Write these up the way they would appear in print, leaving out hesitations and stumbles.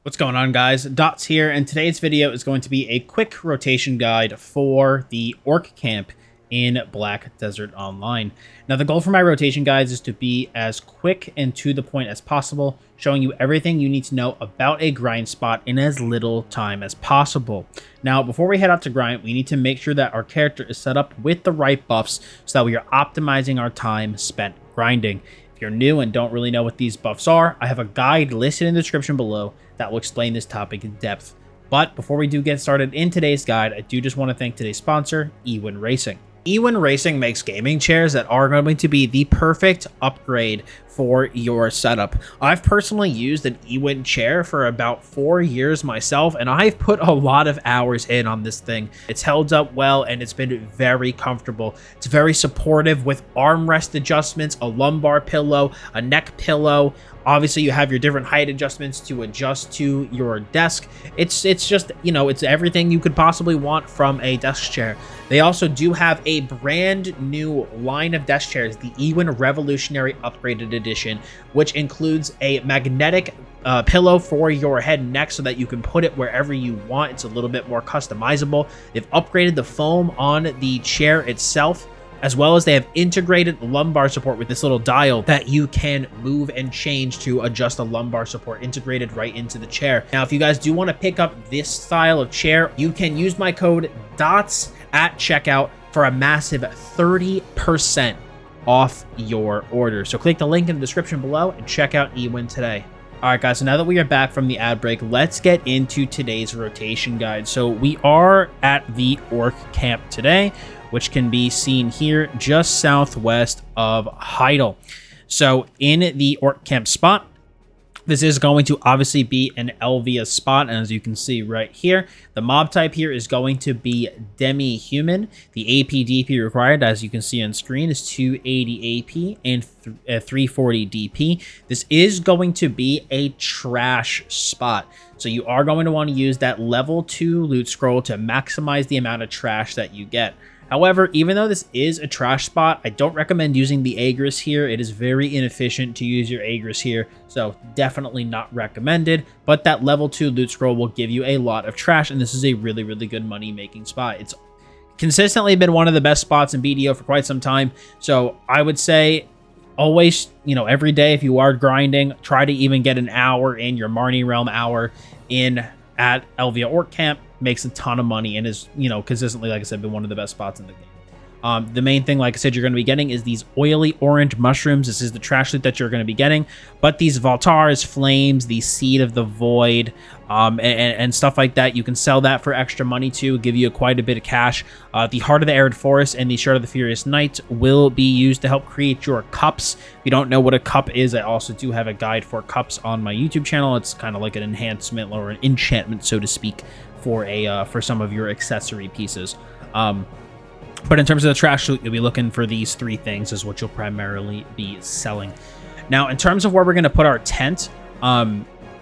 What's going on, guys? Dottz here, and today's video is going to be a quick rotation guide for the Orc Camp in Black Desert Online. Now, the goal for my rotation guides is to be as quick and to the point as possible, showing you everything you need to know about a grind spot in as little time as possible. Now, before we head out to grind, we need to make sure that our character is set up with the right buffs so that we are optimizing our time spent grinding. If you're new and don't really know what these buffs are, I have a guide listed in the description below that will explain this topic in depth. But before we do get started in today's guide, I do just want to thank today's sponsor, Ewin Racing. Ewin Racing makes gaming chairs that are going to be the perfect upgrade for your setup. I've personally used an Ewin chair for about 4 years myself, and I've put a lot of hours in on this thing. It's held up well, and it's been very comfortable. It's very supportive with armrest adjustments, a lumbar pillow, a neck pillow. Obviously, you have your different height adjustments to adjust to your desk. It's just, you know, it's everything you could possibly want from a desk chair. They also do have a brand new line of desk chairs, the Ewin Revolutionary Upgraded Edition, which includes a magnetic pillow for your head and neck so that you can put it wherever you want. It's a little bit more customizable. They've upgraded the foam on the chair itself, as well as they have integrated lumbar support with this little dial that you can move and change to adjust the lumbar support integrated right into the chair. Now, if you guys do want to pick up this style of chair, you can use my code DOTTS at checkout for a massive 30% off your order. So click the link in the description below and check out Ewin today. All right, guys, so now that we are back from the ad break, let's get into today's rotation guide. So we are at the Orc Camp today, which can be seen here just southwest of Heidel. So in the Orc Camp spot, this is going to obviously be an Elvia spot, and as you can see right here, the mob type here is going to be demi-human. The AP DP required, as you can see on screen, is 280 AP and 340 DP. This is going to be a trash spot, so you are going to want to use that level 2 loot scroll to maximize the amount of trash that you get. However, even though this is a trash spot, I don't recommend using the Agris here. It is very inefficient to use your Agris here, so definitely not recommended. But that level 2 loot scroll will give you a lot of trash, and this is a really, really good money-making spot. It's consistently been one of the best spots in BDO for quite some time, so I would say always, you know, every day if you are grinding, try to even get an hour in your Marnie Realm hour in at Elvia Orc Camp. Makes a ton of money and is, you know, consistently, like I said, been one of the best spots in the game. The main thing, like I said, you're going to be getting is these oily orange mushrooms. This is the trash loot that you're going to be getting. But these Valtars, Flames, the Seed of the Void, and stuff like that, you can sell that for extra money too, give you quite a bit of cash. The Heart of the Arid Forest and the Shard of the Furious Knight will be used to help create your cups. If you don't know what a cup is, I also do have a guide for cups on my YouTube channel. It's kind of like an enhancement or an enchantment, so to speak, for some of your accessory pieces. But in terms of the trash loot, you'll be looking for these 3 things is what you'll primarily be selling. Now, in terms of where we're going to put our tent,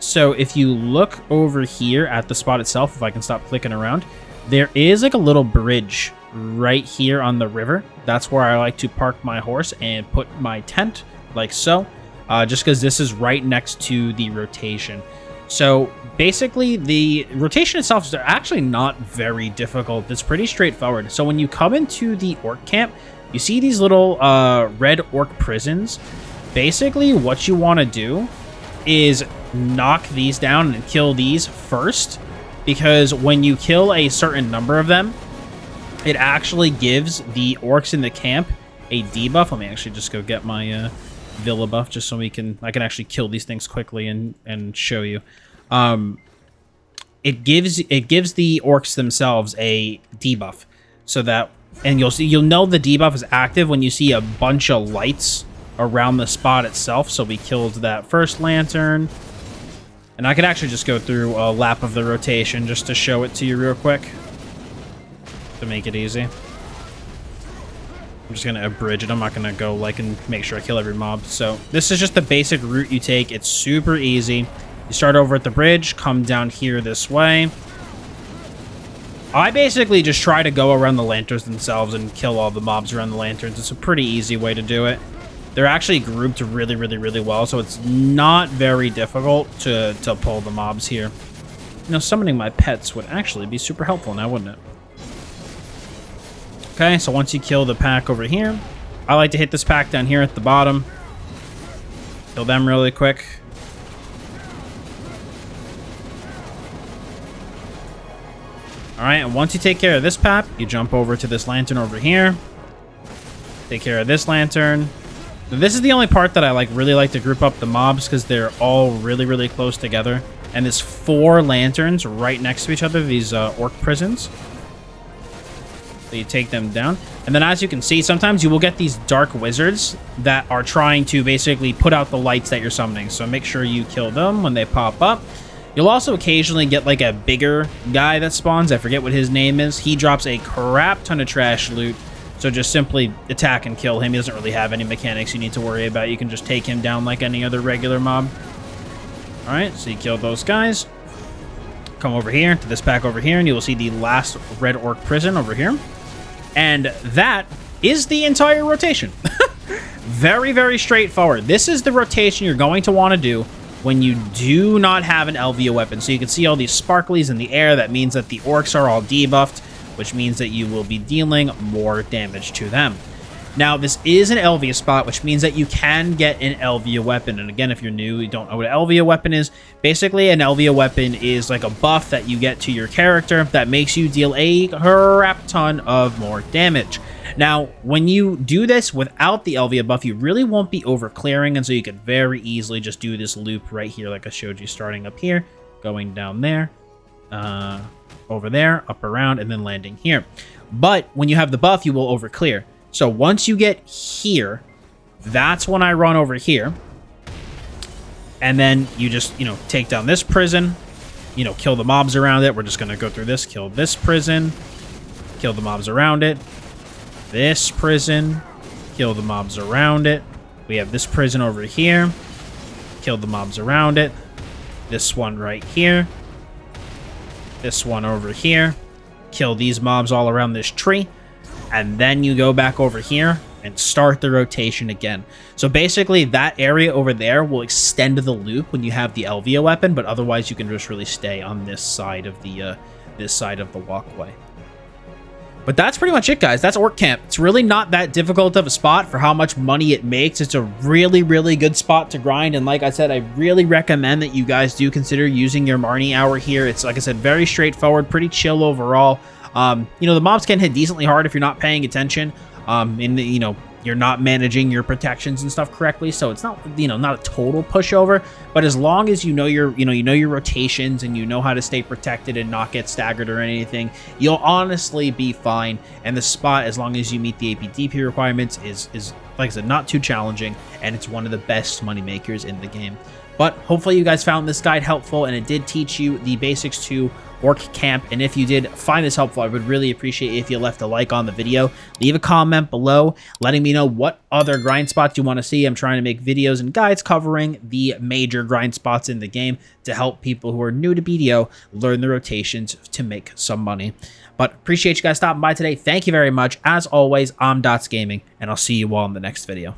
so if you look over here at the spot itself, if I can stop clicking around, there is like a little bridge right here on the river. That's where I like to park my horse and put my tent, like so, just because this is right next to the rotation. So basically, the rotation itself is actually not very difficult. It's pretty straightforward. So when you come into the Orc Camp, you see these little red Orc prisons. Basically, what you want to do is knock these down and kill these first, because when you kill a certain number of them, it actually gives the orcs in the camp a debuff. Let me actually just go get my Villa buff just so I can actually kill these things quickly and show you. It gives the orcs themselves a debuff, so that, and you'll know the debuff is active when you see a bunch of lights around the spot itself. So we killed that first lantern, and I could actually just go through a lap of the rotation just to show it to you real quick to make it easy. I'm just going to abridge it. I'm not going to go and make sure I kill every mob. So this is just the basic route you take. It's super easy. You start over at the bridge, come down here this way. I basically just try to go around the lanterns themselves and kill all the mobs around the lanterns. It's a pretty easy way to do it. they're actually grouped really, really, really well, so it's not very difficult to pull the mobs here. You know, summoning my pets would actually be super helpful now, wouldn't it? Okay, so once you kill the pack over here, I like to hit this pack down here at the bottom. Kill them really quick. Alright, and once you take care of this pack, you jump over to this lantern over here. Take care of this lantern. This is the only part that I really like to group up the mobs because they're all really, really close together. And there's 4 lanterns right next to each other, these orc prisons. So you take them down. And then as you can see, sometimes you will get these dark wizards that are trying to basically put out the lights that you're summoning. So make sure you kill them when they pop up. You'll also occasionally get like a bigger guy that spawns. I forget what his name is. He drops a crap ton of trash loot. So just simply attack and kill him. He doesn't really have any mechanics you need to worry about. You can just take him down like any other regular mob. Alright, so you kill those guys. Come over here to this pack over here, and you will see the last red orc prison over here. And that is the entire rotation. Very, very straightforward. This is the rotation you're going to want to do when you do not have an Elvia weapon. So you can see all these sparklies in the air. That means that the orcs are all debuffed, which means that you will be dealing more damage to them. Now, this is an Elvia spot, which means that you can get an Elvia weapon. And again, if you're new, you don't know what an Elvia weapon is. Basically, an Elvia weapon is like a buff that you get to your character that makes you deal a crap ton of more damage. Now, when you do this without the Elvia buff, you really won't be over clearing, and so you could very easily just do this loop right here, like I showed you, starting up here, going down there, over there, up around, and then landing here. But when you have the buff, you will over clear. So once you get here, that's when I run over here. And then you just, take down this prison, kill the mobs around it. We're just going to go through this, kill this prison, kill the mobs around it. This prison, kill the mobs around it. We have this prison over here, kill the mobs around it. This one right here. This one over here. Kill these mobs all around this tree. And then you go back over here and start the rotation again. So basically that area over there will extend the loop when you have the Elvia weapon, but otherwise you can just really stay on this side of the walkway. But that's pretty much it, guys. That's Orc Camp. It's really not that difficult of a spot for how much money it makes. It's a really, really good spot to grind. And like I said, I really recommend that you guys do consider using your Marnie hour here. It's, like I said, very straightforward, pretty chill overall. The mobs can hit decently hard if you're not paying attention. You're not managing your protections and stuff correctly, so it's not, not a total pushover. But as long as you know your rotations and you know how to stay protected and not get staggered or anything, you'll honestly be fine. And the spot, as long as you meet the APDP requirements, is like I said, not too challenging, and it's one of the best money makers in the game. But hopefully you guys found this guide helpful, and it did teach you the basics to Orc Camp. And if you did find this helpful, I would really appreciate it if you left a like on the video. Leave a comment below letting me know what other grind spots you want to see. I'm trying to make videos and guides covering the major grind spots in the game to help people who are new to BDO learn the rotations to make some money. But appreciate you guys stopping by today. Thank you very much. As always, I'm Dottz Gaming, and I'll see you all in the next video.